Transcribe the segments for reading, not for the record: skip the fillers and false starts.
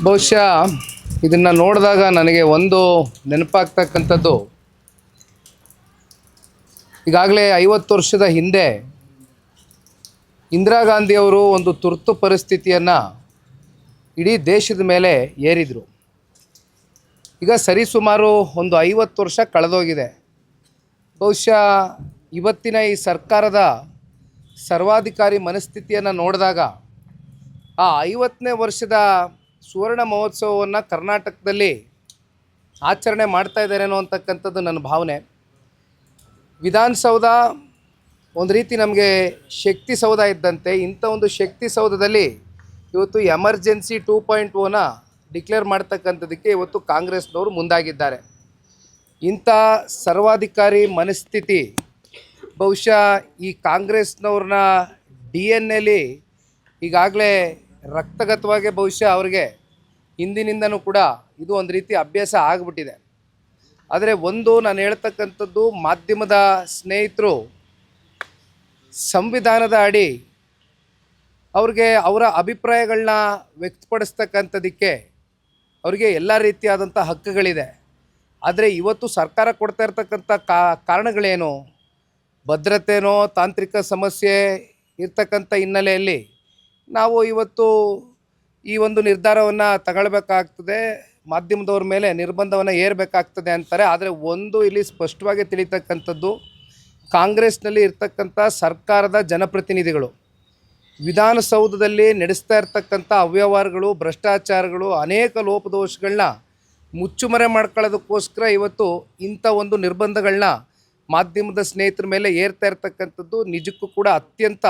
ಬಹುಶಃ ಇದನ್ನು ನೋಡಿದಾಗ ನನಗೆ ಒಂದು ನೆನಪಾಗ್ತಕ್ಕಂಥದ್ದು, ಈಗಾಗಲೇ 50 ವರ್ಷದ ಹಿಂದೆ ಇಂದಿರಾ ಗಾಂಧಿಯವರು ಒಂದು ತುರ್ತು ಪರಿಸ್ಥಿತಿಯನ್ನು ಇಡೀ ದೇಶದ ಮೇಲೆ ಏರಿದರು. ಈಗ ಸರಿಸುಮಾರು ಒಂದು 50 ವರ್ಷ ಕಳೆದೋಗಿದೆ. ಬಹುಶಃ ಇವತ್ತಿನ ಈ ಸರ್ಕಾರದ ಸರ್ವಾಧಿಕಾರಿ ಮನಸ್ಥಿತಿಯನ್ನು ನೋಡಿದಾಗ ಆ 50ನೇ ವರ್ಷದ ಸುವರ್ಣ ಮಹೋತ್ಸವವನ್ನು ಕರ್ನಾಟಕದಲ್ಲಿ ಆಚರಣೆ ಮಾಡ್ತಾ ಇದ್ದಾರೇನೋ ಅಂತಕ್ಕಂಥದ್ದು ನನ್ನ ಭಾವನೆ. ವಿಧಾನಸೌಧ ಒಂದು ರೀತಿ ನಮಗೆ ಶಕ್ತಿ ಸೌಧ ಇದ್ದಂತೆ. ಇಂಥ ಒಂದು ಶಕ್ತಿ ಸೌಧದಲ್ಲಿ ಇವತ್ತು ಎಮರ್ಜೆನ್ಸಿ 2.0ನ ಡಿಕ್ಲೇರ್ ಮಾಡ್ತಕ್ಕಂಥದ್ದಕ್ಕೆ ಇವತ್ತು ಕಾಂಗ್ರೆಸ್ನವರು ಮುಂದಾಗಿದ್ದಾರೆ. ಇಂಥ ಸರ್ವಾಧಿಕಾರಿ ಮನಸ್ಥಿತಿ ಬಹುಶಃ ಈ ಕಾಂಗ್ರೆಸ್ನವ್ರನ್ನ DNA ಈಗಾಗಲೇ ರಕ್ತಗತವಾಗಿ ಬಹುಶಃ ಅವ್ರಿಗೆ ಹಿಂದಿನಿಂದನೂ ಕೂಡ ಇದು ಒಂದು ರೀತಿ ಅಭ್ಯಾಸ ಆಗಿಬಿಟ್ಟಿದೆ. ಆದರೆ ಒಂದು ನಾನು ಹೇಳ್ತಕ್ಕಂಥದ್ದು, ಮಾಧ್ಯಮದ ಸ್ನೇಹಿತರು ಸಂವಿಧಾನದ ಅಡಿ ಅವ್ರಿಗೆ ಅವರ ಅಭಿಪ್ರಾಯಗಳನ್ನ ವ್ಯಕ್ತಪಡಿಸ್ತಕ್ಕಂಥದ್ದಕ್ಕೆ ಅವರಿಗೆ ಎಲ್ಲ ರೀತಿಯಾದಂಥ ಹಕ್ಕುಗಳಿದೆ. ಆದರೆ ಇವತ್ತು ಸರ್ಕಾರ ಕೊಡ್ತಾ ಇರ್ತಕ್ಕಂಥ ಕಾರಣಗಳೇನು, ಭದ್ರತೆನೋ ತಾಂತ್ರಿಕ ಸಮಸ್ಯೆ ಇರ್ತಕ್ಕಂಥ ಹಿನ್ನೆಲೆಯಲ್ಲಿ ನಾವು ಇವತ್ತು ಈ ಒಂದು ನಿರ್ಧಾರವನ್ನು ತಗೊಳ್ಬೇಕಾಗ್ತದೆ, ಮಾಧ್ಯಮದವ್ರ ಮೇಲೆ ನಿರ್ಬಂಧವನ್ನು ಏರಬೇಕಾಗ್ತದೆ ಅಂತಾರೆ. ಆದರೆ ಒಂದು ಇಲ್ಲಿ ಸ್ಪಷ್ಟವಾಗಿ ತಿಳಿತಕ್ಕಂಥದ್ದು, ಕಾಂಗ್ರೆಸ್ನಲ್ಲಿ ಇರ್ತಕ್ಕಂಥ ಸರ್ಕಾರದ ಜನಪ್ರತಿನಿಧಿಗಳು ವಿಧಾನಸೌಧದಲ್ಲಿ ನಡೆಸ್ತಾ ಇರ್ತಕ್ಕಂಥ ಅವ್ಯವಹಾರಗಳು, ಭ್ರಷ್ಟಾಚಾರಗಳು, ಅನೇಕ ಲೋಪದೋಷಗಳನ್ನ ಮುಚ್ಚುಮರೆ ಮಾಡ್ಕೊಳ್ಳೋದಕ್ಕೋಸ್ಕರ ಇವತ್ತು ಇಂಥ ಒಂದು ನಿರ್ಬಂಧಗಳನ್ನ ಮಾಧ್ಯಮದ ಸ್ನೇಹಿತರ ಮೇಲೆ ಏರ್ತಾ ಇರ್ತಕ್ಕಂಥದ್ದು ನಿಜಕ್ಕೂ ಕೂಡ ಅತ್ಯಂತ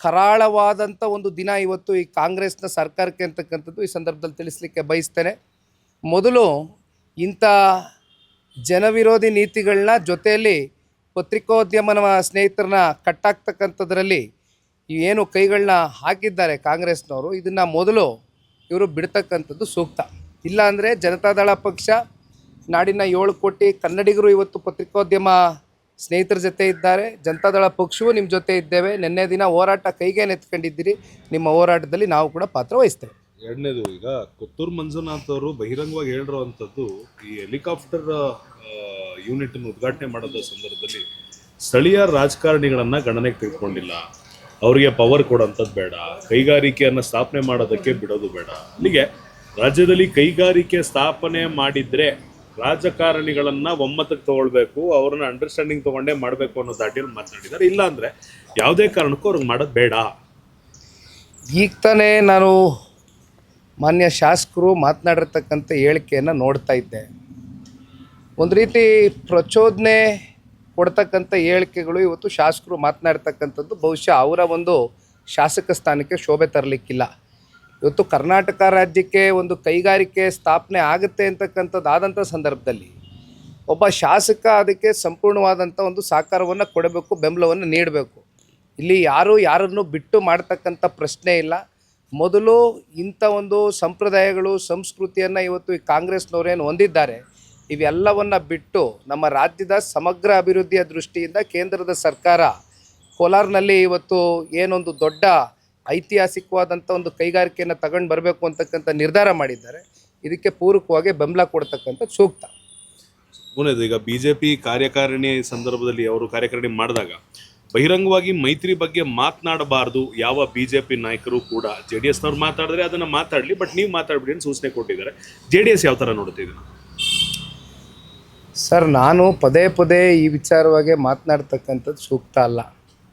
ಕರಾಳವಾದಂಥ ಒಂದು ದಿನ ಇವತ್ತು ಈ ಕಾಂಗ್ರೆಸ್ನ ಸರ್ಕಾರಕ್ಕೆ ಅಂತಕ್ಕಂಥದ್ದು ಈ ಸಂದರ್ಭದಲ್ಲಿ ತಿಳಿಸ್ಲಿಕ್ಕೆ ಬಯಸ್ತೇನೆ. ಮೊದಲು ಇಂಥ ಜನವಿರೋಧಿ ನೀತಿಗಳನ್ನ ಜೊತೆಯಲ್ಲಿ ಪತ್ರಿಕೋದ್ಯಮನ ಸ್ನೇಹಿತರನ್ನ ಕಟ್ಟಾಕ್ತಕ್ಕಂಥದ್ರಲ್ಲಿ ಏನು ಕೈಗಳನ್ನ ಹಾಕಿದ್ದಾರೆ ಕಾಂಗ್ರೆಸ್ನವರು, ಇದನ್ನು ಮೊದಲು ಇವರು ಬಿಡ್ತಕ್ಕಂಥದ್ದು ಸೂಕ್ತ. ಇಲ್ಲಾಂದರೆ ಜನತಾದಳ ಪಕ್ಷ ನಾಡಿನ 7 ಕೋಟಿ ಕನ್ನಡಿಗರು ಇವತ್ತು ಪತ್ರಿಕೋದ್ಯಮ ಸ್ನೇಹಿತರ ಜೊತೆ ಇದ್ದಾರೆ. ಜನತಾದಳ ಪಕ್ಷವೂ ನಿಮ್ಮ ಜೊತೆ ಇದ್ದೇವೆ. ನಿನ್ನೆ ದಿನ ಹೋರಾಟ ಕೈಗೆ ನೆತ್ಕೊಂಡಿದ್ದೀರಿ, ನಿಮ್ಮ ಹೋರಾಟದಲ್ಲಿ ನಾವು ಕೂಡ ಪಾತ್ರ ವಹಿಸ್ತೇವೆ. ಎರಡನೇದು, ಈಗ ಕೊತ್ತೂರು ಮಂಜುನಾಥ್ ಅವರು ಬಹಿರಂಗವಾಗಿ ಹೇಳಿರುವಂಥದ್ದು, ಈ ಹೆಲಿಕಾಪ್ಟರ್ ಯೂನಿಟನ್ನು ಉದ್ಘಾಟನೆ ಮಾಡೋದ ಸಂದರ್ಭದಲ್ಲಿ ಸ್ಥಳೀಯ ರಾಜಕಾರಣಿಗಳನ್ನು ಗಣನೆಗೆ ತೆಗೆದುಕೊಂಡಿಲ್ಲ, ಅವರಿಗೆ ಪವರ್ ಕೊಡೋಂಥದ್ದು ಬೇಡ, ಕೈಗಾರಿಕೆಯನ್ನು ಸ್ಥಾಪನೆ ಮಾಡೋದಕ್ಕೆ ಬಿಡೋದು ಬೇಡ. ಅಲ್ಲಿಗೆ ರಾಜ್ಯದಲ್ಲಿ ಕೈಗಾರಿಕೆ ಸ್ಥಾಪನೆ ಮಾಡಿದರೆ ರಾಜಕಾರಣಿಗಳನ್ನು ಒಮ್ಮತಕ್ಕೆ ತೊಗೊಳ್ಬೇಕು, ಅವ್ರನ್ನ ಅಂಡರ್ಸ್ಟ್ಯಾಂಡಿಂಗ್ ತೊಗೊಂಡೇ ಮಾಡಬೇಕು ಅನ್ನೋ ದಾಟಿಯಲ್ಲಿ ಮಾತನಾಡಿದ್ದಾರೆ. ಇಲ್ಲಾಂದರೆ ಯಾವುದೇ ಕಾರಣಕ್ಕೂ ಅವ್ರಿಗೆ ಮಾಡೋದು ಬೇಡ. ಈಗ ತಾನೇ ನಾನು ಮಾನ್ಯ ಶಾಸಕರು ಮಾತನಾಡಿರ್ತಕ್ಕಂಥ ಹೇಳಿಕೆಯನ್ನು ನೋಡ್ತಾ ಇದ್ದೆ. ಒಂದು ರೀತಿ ಪ್ರಚೋದನೆ ಕೊಡ್ತಕ್ಕಂಥ ಹೇಳಿಕೆಗಳು ಇವತ್ತು ಶಾಸಕರು ಮಾತನಾಡ್ತಕ್ಕಂಥದ್ದು ಬಹುಶಃ ಅವರ ಒಂದು ಶಾಸಕ ಸ್ಥಾನಕ್ಕೆ ಶೋಭೆ ತರಲಿಕ್ಕಿಲ್ಲ. ಇವತ್ತು ಕರ್ನಾಟಕ ರಾಜ್ಯಕ್ಕೆ ಒಂದು ಕೈಗಾರಿಕೆ ಸ್ಥಾಪನೆ ಆಗುತ್ತೆ ಅಂತಕ್ಕಂಥದ್ದಾದಂಥ ಸಂದರ್ಭದಲ್ಲಿ ಒಬ್ಬ ಶಾಸಕ ಅದಕ್ಕೆ ಸಂಪೂರ್ಣವಾದಂಥ ಒಂದು ಸಹಕಾರವನ್ನು ಕೊಡಬೇಕು, ಬೆಂಬಲವನ್ನು ನೀಡಬೇಕು. ಇಲ್ಲಿ ಯಾರನ್ನು ಬಿಟ್ಟು ಮಾಡ್ತಕ್ಕಂಥ ಪ್ರಶ್ನೆ ಇಲ್ಲ. ಮೊದಲು ಇಂಥ ಒಂದು ಸಂಪ್ರದಾಯಗಳು, ಸಂಸ್ಕೃತಿಯನ್ನು ಇವತ್ತು ಈ ಕಾಂಗ್ರೆಸ್ನವರೇನು ಹೊಂದಿದ್ದಾರೆ, ಇವೆಲ್ಲವನ್ನು ಬಿಟ್ಟು ನಮ್ಮ ರಾಜ್ಯದ ಸಮಗ್ರ ಅಭಿವೃದ್ಧಿಯ ದೃಷ್ಟಿಯಿಂದ ಕೇಂದ್ರದ ಸರ್ಕಾರ ಕೋಲಾರ್ನಲ್ಲಿ ಇವತ್ತು ಏನೊಂದು ದೊಡ್ಡ ಐತಿಹಾಸಿಕವಾದಂಥ ಒಂದು ಕೈಗಾರಿಕೆಯನ್ನು ತಗೊಂಡು ಬರಬೇಕು ಅಂತಕ್ಕಂಥ ನಿರ್ಧಾರ ಮಾಡಿದ್ದಾರೆ. ಇದಕ್ಕೆ ಪೂರಕವಾಗಿ ಬೆಂಬಲ ಕೊಡ್ತಕ್ಕಂಥದ್ದು ಸೂಕ್ತ. ಮೂರನೇದು, ಈಗ BJP ಕಾರ್ಯಕಾರಿಣಿ ಸಂದರ್ಭದಲ್ಲಿ ಅವರು ಕಾರ್ಯಕಾರಿಣಿ ಮಾಡಿದಾಗ ಬಹಿರಂಗವಾಗಿ ಮೈತ್ರಿ ಬಗ್ಗೆ ಮಾತನಾಡಬಾರ್ದು ಯಾವ BJP ನಾಯಕರು ಕೂಡ. JDSನವ್ರು ಮಾತಾಡಿದ್ರೆ ಅದನ್ನು ಮಾತಾಡಲಿ, ಬಟ್ ನೀವು ಮಾತಾಡ್ಬಿಡಿ ಅಂತ ಸೂಚನೆ ಕೊಟ್ಟಿದ್ದಾರೆ. JDS ಯಾವ ಥರ ನೋಡುತ್ತೆ ಇದನ್ನು? ಸರ್, ನಾನು ಪದೇ ಪದೇ ಈ ವಿಚಾರವಾಗಿ ಮಾತನಾಡ್ತಕ್ಕಂಥದ್ದು ಸೂಕ್ತ ಅಲ್ಲ.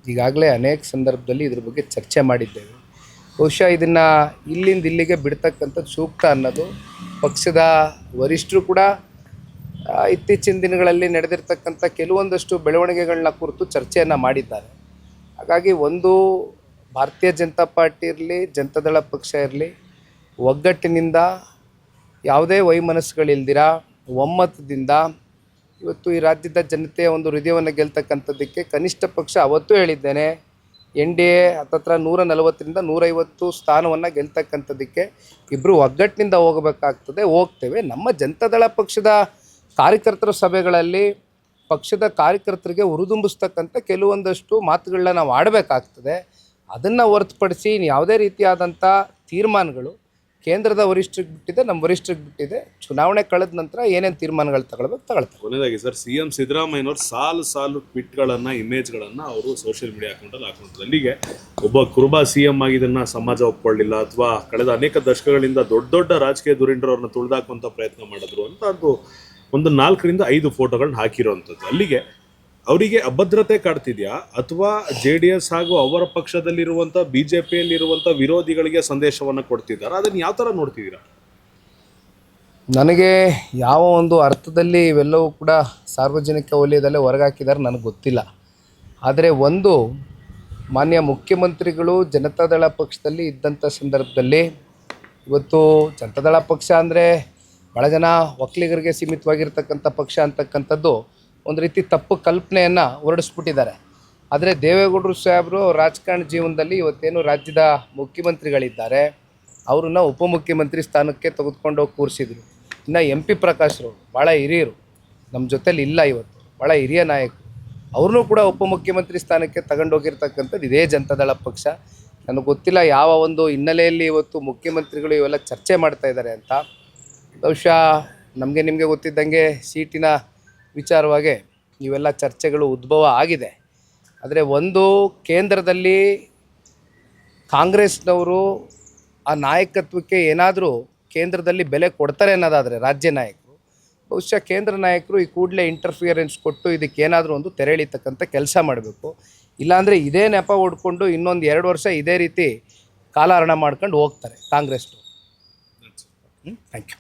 ಈಗಾಗಲೇ ಅನೇಕ ಸಂದರ್ಭದಲ್ಲಿ ಇದ್ರ ಬಗ್ಗೆ ಚರ್ಚೆ ಮಾಡಿದ್ದೇವೆ. ಬಹುಶಃ ಇದನ್ನು ಇಲ್ಲಿಗೆ ಬಿಡ್ತಕ್ಕಂಥದ್ದು ಸೂಕ್ತ ಅನ್ನೋದು ಪಕ್ಷದ ವರಿಷ್ಠರು ಕೂಡ ಇತ್ತೀಚಿನ ದಿನಗಳಲ್ಲಿ ನಡೆದಿರ್ತಕ್ಕಂಥ ಕೆಲವೊಂದಷ್ಟು ಬೆಳವಣಿಗೆಗಳನ್ನ ಕುರಿತು ಚರ್ಚೆಯನ್ನು ಮಾಡಿದ್ದಾರೆ. ಹಾಗಾಗಿ ಒಂದು ಭಾರತೀಯ ಜನತಾ ಪಾರ್ಟಿ ಇರಲಿ, ಜನತಾದಳ ಪಕ್ಷ ಇರಲಿ, ಒಗ್ಗಟ್ಟಿನಿಂದ ಯಾವುದೇ ವೈಮನಸ್ಸುಗಳಿಲ್ದಿರ ಒಮ್ಮತದಿಂದ ಇವತ್ತು ಈ ರಾಜ್ಯದ ಜನತೆಯ ಒಂದು ಹೃದಯವನ್ನು ಗೆಲ್ತಕ್ಕಂಥದ್ದಕ್ಕೆ ಕನಿಷ್ಠ ಪಕ್ಷ ಅವತ್ತೂ ಹೇಳಿದ್ದೇನೆ, NDA ಹತ್ತತ್ರ 140ರಿಂದ 150 ಸ್ಥಾನವನ್ನು ಗೆಲ್ತಕ್ಕಂಥದ್ದಕ್ಕೆ ಇಬ್ಬರು ಒಗ್ಗಟ್ಟಿನಿಂದ ಹೋಗಬೇಕಾಗ್ತದೆ, ಹೋಗ್ತೇವೆ. ನಮ್ಮ ಜನತಾದಳ ಪಕ್ಷದ ಕಾರ್ಯಕರ್ತರ ಸಭೆಗಳಲ್ಲಿ ಪಕ್ಷದ ಕಾರ್ಯಕರ್ತರಿಗೆ ಹುರಿದುಂಬಿಸ್ತಕ್ಕಂಥ ಕೆಲವೊಂದಷ್ಟು ಮಾತುಗಳನ್ನ ನಾವು ಆಡಬೇಕಾಗ್ತದೆ. ಅದನ್ನು ಹೊರತುಪಡಿಸಿ ಯಾವುದೇ ರೀತಿಯಾದಂಥ ತೀರ್ಮಾನಗಳು ಕೇಂದ್ರದ ವರಿಷ್ಠರಿಗೆ ಬಿಟ್ಟಿದೆ, ನಮ್ಮ ವರಿಷ್ಠರಿಗೆ ಬಿಟ್ಟಿದೆ. ಚುನಾವಣೆ ಕಳೆದ ನಂತರ ಏನೇನು ತೀರ್ಮಾನಗಳು ತಗೊಳ್ತಾರೆ. ಕೊನೆಯದಾಗಿ ಸರ್, ಸಿಎಂ ಸಿದ್ದರಾಮಯ್ಯನವರು ಸಾಲು ಟ್ವೀಟ್ಗಳನ್ನು, ಇಮೇಜ್ಗಳನ್ನು ಅವರು ಸೋಷಿಯಲ್ ಮೀಡಿಯಾ ಅಕೌಂಟಲ್ಲಿ ಹಾಕೊಂಡಿದ್ರು. ಅಲ್ಲಿಗೆ ಒಬ್ಬ ಕುರುಬ ಸಿಎಂ ಆಗಿದ್ದನ್ನು ಸಮಾಜ ಒಪ್ಕೊಳ್ಳಿಲ್ಲ, ಅಥವಾ ಕಳೆದ ಅನೇಕ ದಶಕಗಳಿಂದ ದೊಡ್ಡ ರಾಜಕೀಯ ಧುರೀಣರವ್ರನ್ನ ತುಳಿದಾಕುವಂಥ ಪ್ರಯತ್ನ ಮಾಡಿದ್ರು ಅಂತ ಒಂದು 4 ರಿಂದ 5 ಫೋಟೋಗಳನ್ನ ಹಾಕಿರೋವಂಥದ್ದು. ಅಲ್ಲಿಗೆ ಅವರಿಗೆ ಅಭದ್ರತೆ ಕಾಡ್ತಿದ್ಯಾ, ಅಥವಾ JDS ಹಾಗೂ ಅವರ ಪಕ್ಷದಲ್ಲಿರುವಂಥ BJPಯಲ್ಲಿರುವಂಥ ವಿರೋಧಿಗಳಿಗೆ ಸಂದೇಶವನ್ನು ಕೊಡ್ತಿದ್ದಾರೆ? ಅದನ್ನು ಯಾವ ಥರ ನೋಡ್ತಿದ್ದೀರಾ? ನನಗೆ ಯಾವ ಒಂದು ಅರ್ಥದಲ್ಲಿ ಇವೆಲ್ಲವೂ ಕೂಡ ಸಾರ್ವಜನಿಕ ವಲಯದಲ್ಲೇ ಹೊರಗಾಕಿದ್ದಾರೆ ನನಗೆ ಗೊತ್ತಿಲ್ಲ. ಆದರೆ ಒಂದು, ಮಾನ್ಯ ಮುಖ್ಯಮಂತ್ರಿಗಳು ಜನತಾದಳ ಪಕ್ಷದಲ್ಲಿ ಇದ್ದಂಥ ಸಂದರ್ಭದಲ್ಲಿ, ಇವತ್ತು ಜನತಾದಳ ಪಕ್ಷ ಅಂದರೆ ಭಾಳ ಜನ ಒಕ್ಕಲಿಗರಿಗೆ ಸೀಮಿತವಾಗಿರ್ತಕ್ಕಂಥ ಪಕ್ಷ ಅಂತಕ್ಕಂಥದ್ದು ಒಂದು ರೀತಿ ತಪ್ಪು ಕಲ್ಪನೆಯನ್ನು ಹೊರಡಿಸ್ಬಿಟ್ಟಿದ್ದಾರೆ. ಆದರೆ ದೇವೇಗೌಡರು ಸಾಹೇಬರು ರಾಜಕಾರಣ ಜೀವನದಲ್ಲಿ ಇವತ್ತೇನು ರಾಜ್ಯದ ಮುಖ್ಯಮಂತ್ರಿಗಳಿದ್ದಾರೆ, ಅವ್ರನ್ನ ಉಪಮುಖ್ಯಮಂತ್ರಿ ಸ್ಥಾನಕ್ಕೆ ತೆಗೆದುಕೊಂಡು ಹೋಗಿ ಕೂರಿಸಿದ್ರು. ಇನ್ನು MP ಪ್ರಕಾಶ್ರು ಭಾಳ ಹಿರಿಯರು, ನಮ್ಮ ಜೊತೇಲಿ ಇಲ್ಲ, ಇವತ್ತು ಭಾಳ ಹಿರಿಯ ನಾಯಕರು, ಅವ್ರನ್ನೂ ಕೂಡ ಉಪಮುಖ್ಯಮಂತ್ರಿ ಸ್ಥಾನಕ್ಕೆ ತಗೊಂಡೋಗಿರ್ತಕ್ಕಂಥದ್ದು ಇದೇ ಜನತಾದಳ ಪಕ್ಷ. ನನಗೆ ಗೊತ್ತಿಲ್ಲ ಯಾವ ಒಂದು ಹಿನ್ನೆಲೆಯಲ್ಲಿ ಇವತ್ತು ಮುಖ್ಯಮಂತ್ರಿಗಳು ಇವೆಲ್ಲ ಚರ್ಚೆ ಮಾಡ್ತಾ ಇದ್ದಾರೆ ಅಂತ. ಬಹುಶಃ ನಿಮಗೆ ಗೊತ್ತಿದ್ದಂಗೆ ಸೀಟಿನ ವಿಚಾರವಾಗಿ ಇವೆಲ್ಲ ಚರ್ಚೆಗಳು ಉದ್ಭವ ಆಗಿದೆ. ಆದರೆ ಒಂದು, ಕೇಂದ್ರದಲ್ಲಿ ಕಾಂಗ್ರೆಸ್ನವರು ಆ ನಾಯಕತ್ವಕ್ಕೆ ಏನಾದರೂ ಕೇಂದ್ರದಲ್ಲಿ ಬೆಲೆ ಕೊಡ್ತಾರೆ ಅನ್ನೋದಾದರೆ ರಾಜ್ಯ ನಾಯಕರು, ಬಹುಶಃ ಕೇಂದ್ರ ನಾಯಕರು ಈ ಕೂಡಲೇ ಇಂಟರ್ಫಿಯರೆನ್ಸ್ ಕೊಟ್ಟು ಇದಕ್ಕೆ ಏನಾದರೂ ಒಂದು ತೆರೆ ಎಳೀತಕ್ಕಂಥ ಕೆಲಸ ಮಾಡಬೇಕು. ಇಲ್ಲಾಂದರೆ ಇದೇ ನೆಪ ಹೊಡ್ಕೊಂಡು ಇನ್ನೊಂದು 2 ವರ್ಷ ಇದೇ ರೀತಿ ಕಾಲಹರಣ ಮಾಡ್ಕೊಂಡು ಹೋಗ್ತಾರೆ ಕಾಂಗ್ರೆಸ್ನವರು. Thank you.